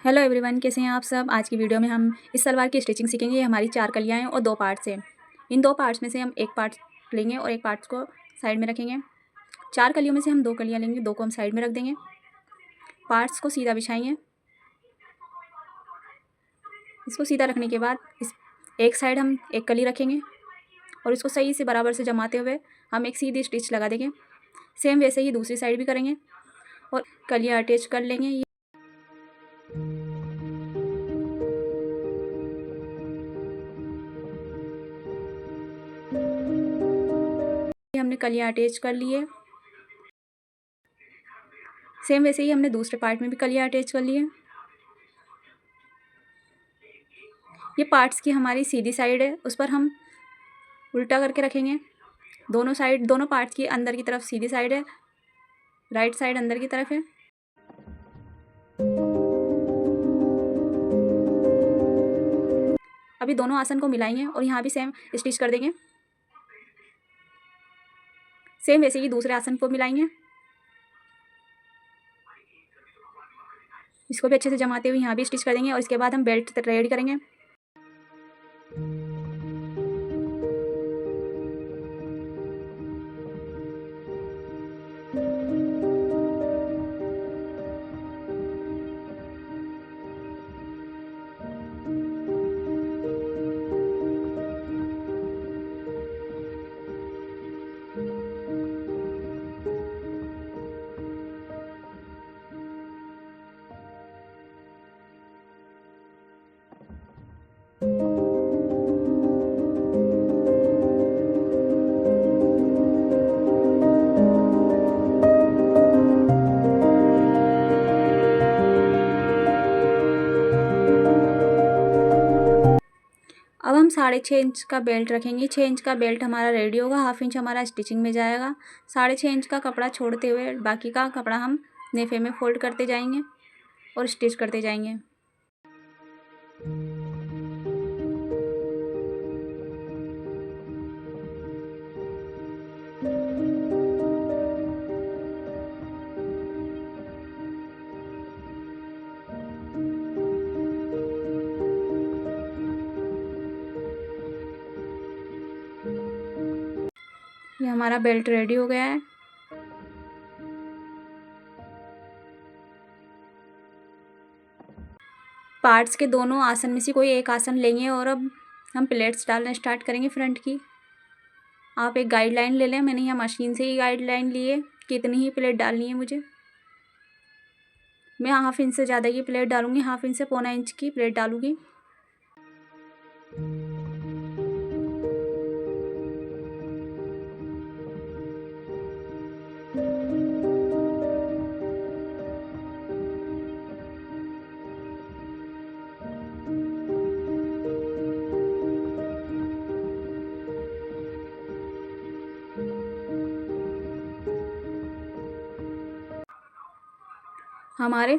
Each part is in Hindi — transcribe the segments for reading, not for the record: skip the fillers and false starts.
हेलो एवरीवन, कैसे हैं आप सब। आज की वीडियो में हम इस सलवार की स्टिचिंग सीखेंगे। ये हमारी 4 कलियाँ हैं और 2 पार्ट्स हैं। इन 2 पार्ट्स में से हम एक पार्ट लेंगे और एक पार्ट्स को साइड में रखेंगे। 4 कलियों में से हम 2 कलियाँ लेंगे, 2 को हम साइड में रख देंगे। पार्ट्स को सीधा बिछाएंगे। इसको सीधा रखने के बाद इस एक साइड हम एक कली रखेंगे और इसको सही से बराबर से जमाते हुए हम एक सीधी स्टिच लगा देंगे। सेम वैसे ही दूसरी साइड भी करेंगे और कलियाँ अटैच कर लेंगे। हमने कलियाँ अटैच कर ली है। सेम वैसे ही हमने दूसरे पार्ट में भी कलियाँ अटैच कर ली है। ये पार्ट्स की हमारी सीधी साइड है, उस पर हम उल्टा करके रखेंगे। दोनों पार्ट्स की अंदर की तरफ सीधी साइड है, राइट साइड अंदर की तरफ है। अभी दोनों आसन को मिलाएंगे और यहाँ भी सेम स्टिच कर देंगे। सेम वैसे ही दूसरे आसन को मिलाएंगे। इसको भी अच्छे से जमाते हुए यहाँ भी स्टिच कर देंगे और इसके बाद हम बेल्ट रेडी करेंगे। अब हम 6.5 इंच का बेल्ट रखेंगे। 6 इंच का बेल्ट हमारा रेडी होगा। 1/2 इंच हमारा स्टिचिंग में जाएगा। 6.5 इंच का कपड़ा छोड़ते हुए बाकी का कपड़ा हम नेफे में फोल्ड करते जाएंगे और स्टिच करते जाएंगे। ये हमारा बेल्ट रेडी हो गया है। पार्ट्स के दोनों आसन में से कोई एक आसन लेंगे और अब हम प्लेट्स डालना स्टार्ट करेंगे फ्रंट की। आप एक गाइडलाइन ले लें। मैंने यहाँ मशीन से ही गाइडलाइन ली है कि इतनी ही प्लेट डालनी है मुझे। मैं 1/2 इंच से ज़्यादा की प्लेट डालूंगी। 1/2 इंच से 1/4 इंच की प्लेट डालूंगी। हमारे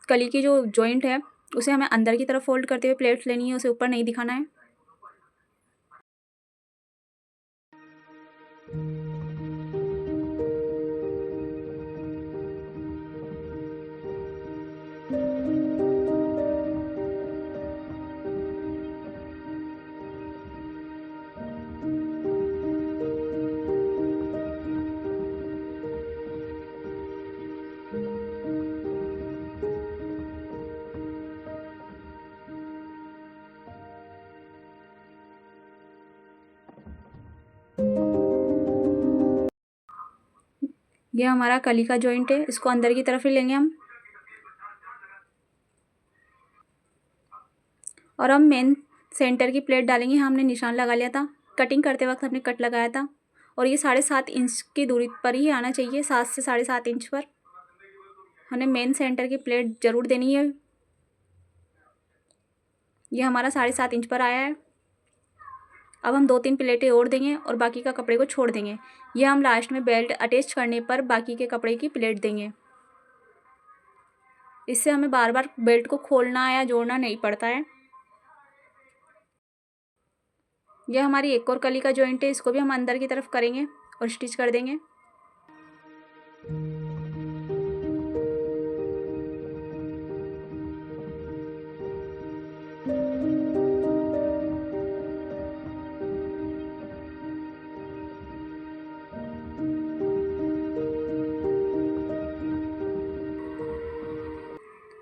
कली की जो जॉइंट है उसे हमें अंदर की तरफ फोल्ड करते हुए प्लेट्स लेनी है, उसे ऊपर नहीं दिखाना है। ये हमारा कली का जॉइंट है, इसको अंदर की तरफ ही लेंगे हम। और हम मेन सेंटर की प्लेट डालेंगे। हमने निशान लगा लिया था, कटिंग करते वक्त हमने कट लगाया था और ये 7.5 इंच की दूरी पर ही आना चाहिए। 7 से 7.5 इंच पर हमने मेन सेंटर की प्लेट ज़रूर देनी है। ये हमारा 7.5 इंच पर आया है। अब हम 2-3 प्लेटें और देंगे और बाकी का कपड़े को छोड़ देंगे। यह हम लास्ट में बेल्ट अटैच करने पर बाकी के कपड़े की प्लेट देंगे। इससे हमें बार बार बेल्ट को खोलना या जोड़ना नहीं पड़ता है। यह हमारी एक और कली का जॉइंट है, इसको भी हम अंदर की तरफ करेंगे और स्टिच कर देंगे।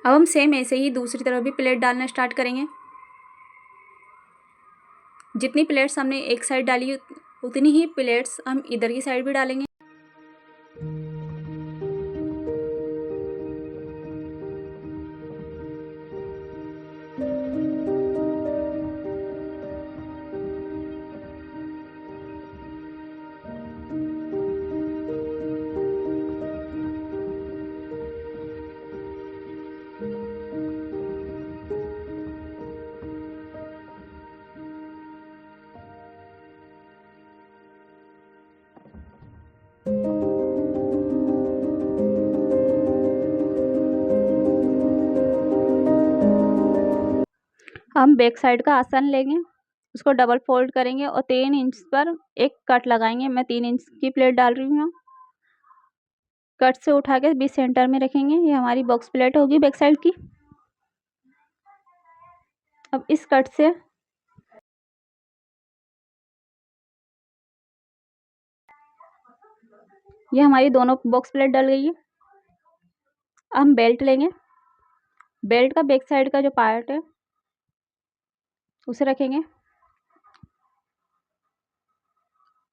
अब हम सेम ऐसे ही दूसरी तरफ भी प्लेट डालना स्टार्ट करेंगे। जितनी प्लेट्स हमने एक साइड डाली उतनी ही प्लेट्स हम इधर की साइड भी डालेंगे। हम बैक साइड का आसन लेंगे, उसको डबल फोल्ड करेंगे और 3 इंच पर एक कट लगाएंगे। मैं 3 इंच की प्लेट डाल रही हूँ। कट से उठा के बीच सेंटर में रखेंगे। ये हमारी बॉक्स प्लेट होगी बैक साइड की। अब इस कट से ये हमारी दोनों बॉक्स प्लेट डल गई है। हम बेल्ट लेंगे। बेल्ट का बैक साइड का जो पार्ट है उसे रखेंगे।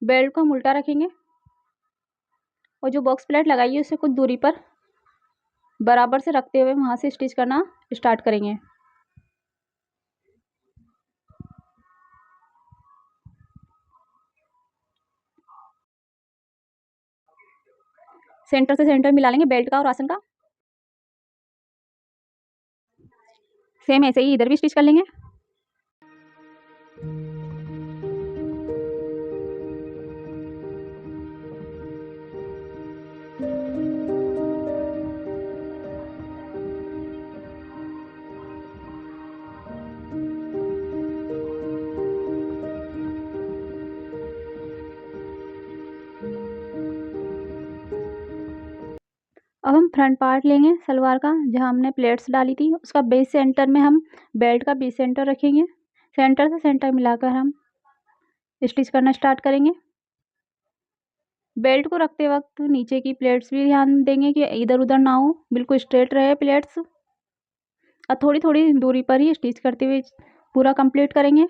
बेल्ट को हम उल्टा रखेंगे और जो बॉक्स प्लेट लगाई है उसे कुछ दूरी पर बराबर से रखते हुए वहां से स्टिच करना स्टार्ट करेंगे। सेंटर से सेंटर मिला लेंगे बेल्ट का और आसन का। सेम ऐसे ही इधर भी स्टिच कर लेंगे। अब हम फ्रंट पार्ट लेंगे सलवार का, जहाँ हमने प्लेट्स डाली थी उसका बेस सेंटर में हम बेल्ट का बेस सेंटर रखेंगे। सेंटर से सेंटर मिलाकर हम स्टिच करना स्टार्ट करेंगे। बेल्ट को रखते वक्त नीचे की प्लेट्स भी ध्यान देंगे कि इधर उधर ना हो, बिल्कुल स्ट्रेट रहे प्लेट्स। और थोड़ी थोड़ी दूरी पर ही स्टिच करते हुए पूरा कंप्लीट करेंगे।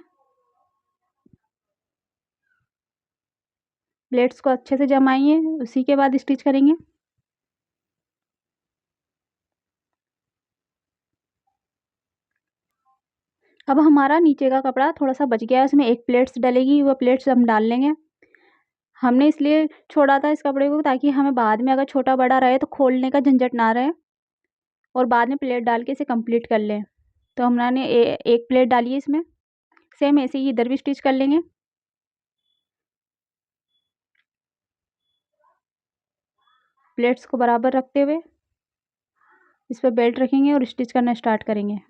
प्लेट्स को अच्छे से जमाइए, उसी के बाद स्टिच करेंगे। अब हमारा नीचे का कपड़ा थोड़ा सा बच गया है, उसमें एक प्लेट्स डलेगी, वो प्लेट्स हम डाल लेंगे। हमने इसलिए छोड़ा था इस कपड़े को ताकि हमें बाद में अगर छोटा बड़ा रहे तो खोलने का झंझट ना रहे और बाद में प्लेट डाल के इसे कंप्लीट कर लें। तो हमने एक प्लेट डाली है इसमें। सेम ऐसे ही इधर भी स्टिच कर लेंगे। प्लेट्स को बराबर रखते हुए इस पर बेल्ट रखेंगे और स्टिच करना स्टार्ट करेंगे।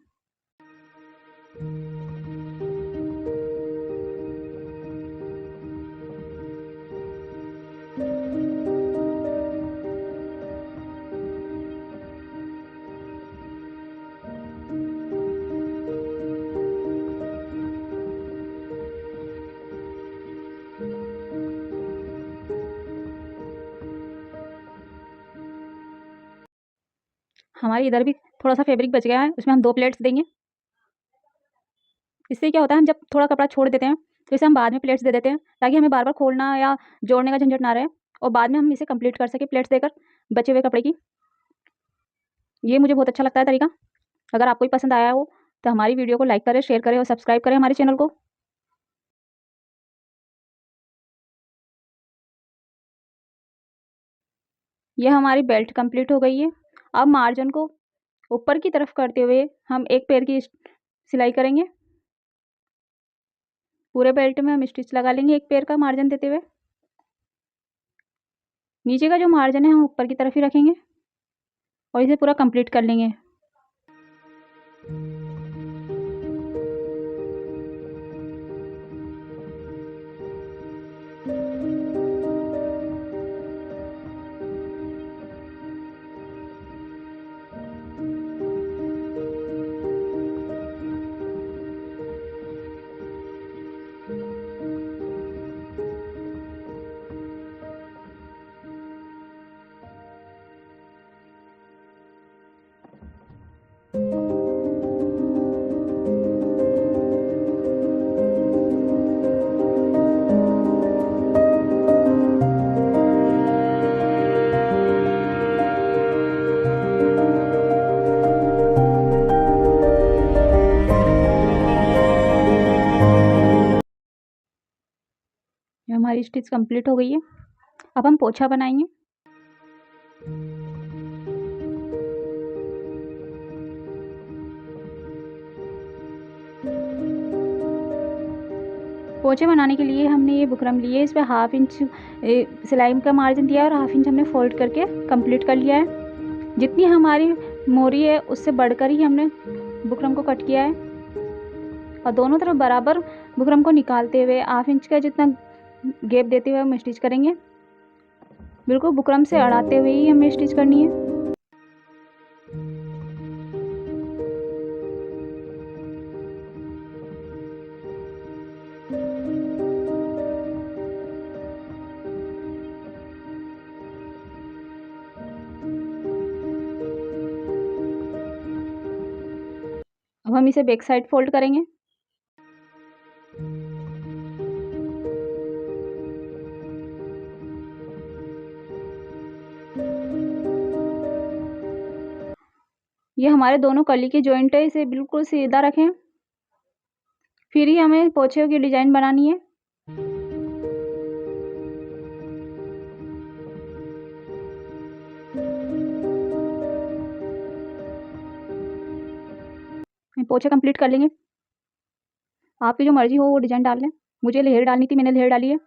हमारी इधर भी थोड़ा सा फैब्रिक बच गया है, उसमें हम 2 प्लेट्स देंगे। इससे क्या होता है, हम जब थोड़ा कपड़ा छोड़ देते हैं तो इसे हम बाद में प्लेट्स दे देते हैं ताकि हमें बार बार खोलना या जोड़ने का झंझट ना रहे और बाद में हम इसे कंप्लीट कर सके प्लेट्स देकर बचे हुए कपड़े की। ये मुझे बहुत अच्छा लगता है तरीका। अगर आपको भी पसंद आया हो तो हमारी वीडियो को लाइक करें, शेयर करें और सब्सक्राइब करें हमारे चैनल को। ये हमारी बेल्ट कंप्लीट हो गई है। अब मार्जिन को ऊपर की तरफ करते हुए हम एक पैर की सिलाई करेंगे। पूरे बेल्ट में हम स्टिच लगा लेंगे एक पैर का मार्जिन देते हुए। नीचे का जो मार्जिन है हम ऊपर की तरफ ही रखेंगे और इसे पूरा कंप्लीट कर लेंगे। ये हमारी स्टिच कंप्लीट हो गई है। अब हम पोछा बनाएंगे। पोछे बनाने के लिए हमने ये बुकरम लिए, इस पर 1/2 इंच सिलाई का मार्जिन दिया और 1/2 इंच हमने फोल्ड करके कंप्लीट कर लिया है। जितनी हमारी मोरी है उससे बढ़कर ही हमने बुकरम को कट किया है और दोनों तरफ बराबर बुकरम को निकालते हुए 1/2 इंच का जितना गैप देते हुए हम स्टिच करेंगे। बिल्कुल बुकरम से अड़ाते हुए ही हमें स्टिच करनी है। अब हम इसे बैक साइड फोल्ड करेंगे। ये हमारे दोनों कली के जॉइंट है, इसे बिल्कुल सीधा रखें। फिर ही हमें पोछे की डिजाइन बनानी है। पोछा कंप्लीट कर लेंगे। आपकी जो मर्जी हो वो डिजाइन डाल लें। मुझे लेयर डालनी थी, मैंने लेयर डाली है।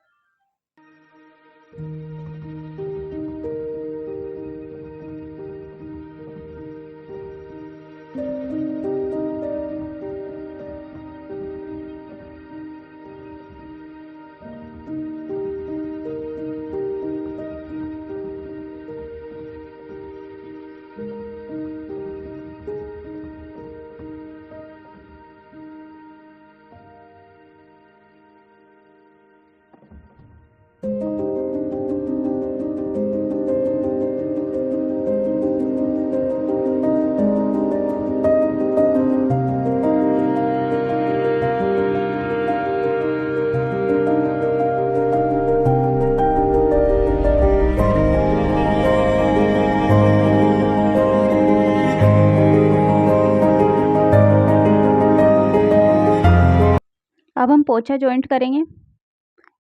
अब हम पोछा जॉइंट करेंगे।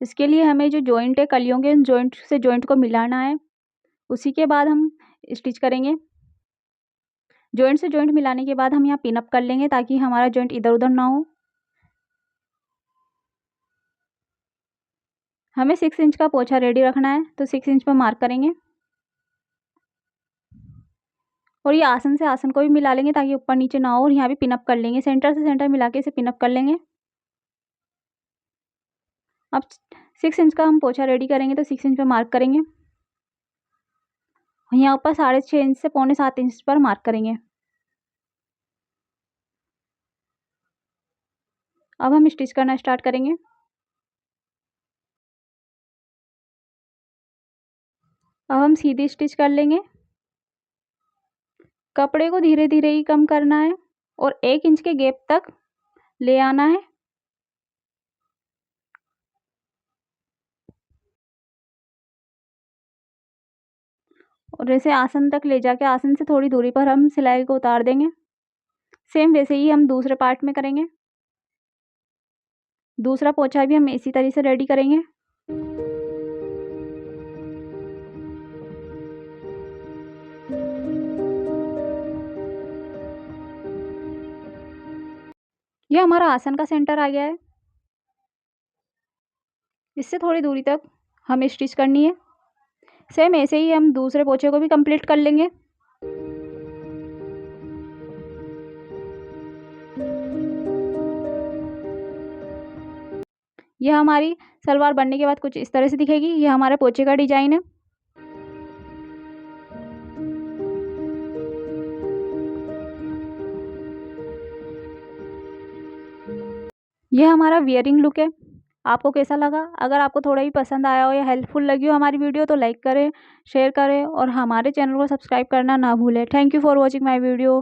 इसके लिए हमें जो जॉइंट है कलियों के, उन जॉइंट से जॉइंट को मिलाना है। उसी के बाद हम स्टिच करेंगे। जॉइंट से जॉइंट मिलाने के बाद हम यहाँ पिन अप कर लेंगे ताकि हमारा जॉइंट इधर उधर ना हो। हमें 6 इंच का पोछा रेडी रखना है, तो 6 इंच पर मार्क करेंगे और ये आसन से आसन को भी मिला लेंगे ताकि ऊपर नीचे ना हो। और यहाँ भी पिन अप कर लेंगे, सेंटर से सेंटर मिला के इसे पिन अप कर लेंगे। अब 6 इंच का हम पोछा रेडी करेंगे, तो 6 इंच पर मार्क करेंगे। यहाँ ऊपर 6.5 इंच से 6.25 इंच पर मार्क करेंगे। अब हम स्टिच करना स्टार्ट करेंगे। अब हम सीधी स्टिच कर लेंगे। कपड़े को धीरे धीरे ही कम करना है और 1 इंच के गैप तक ले आना है। और ऐसे आसन तक ले जाके आसन से थोड़ी दूरी पर हम सिलाई को उतार देंगे। सेम वैसे ही हम दूसरे पार्ट में करेंगे। दूसरा पोछा भी हम इसी तरह से रेडी करेंगे। ये हमारा आसन का सेंटर आ गया है। इससे थोड़ी दूरी तक हमें स्टिच करनी है। सेम ऐसे ही हम दूसरे पोछे को भी कंप्लीट कर लेंगे। यह हमारी सलवार बनने के बाद कुछ इस तरह से दिखेगी। यह हमारे पोछे का डिजाइन है। यह हमारा वियरिंग लुक है। आपको कैसा लगा? अगर आपको थोड़ा भी पसंद आया हो या हेल्पफुल लगी हो हमारी वीडियो तो लाइक करें, शेयर करें और हमारे चैनल को सब्सक्राइब करना ना भूलें। Thank you for watching my video.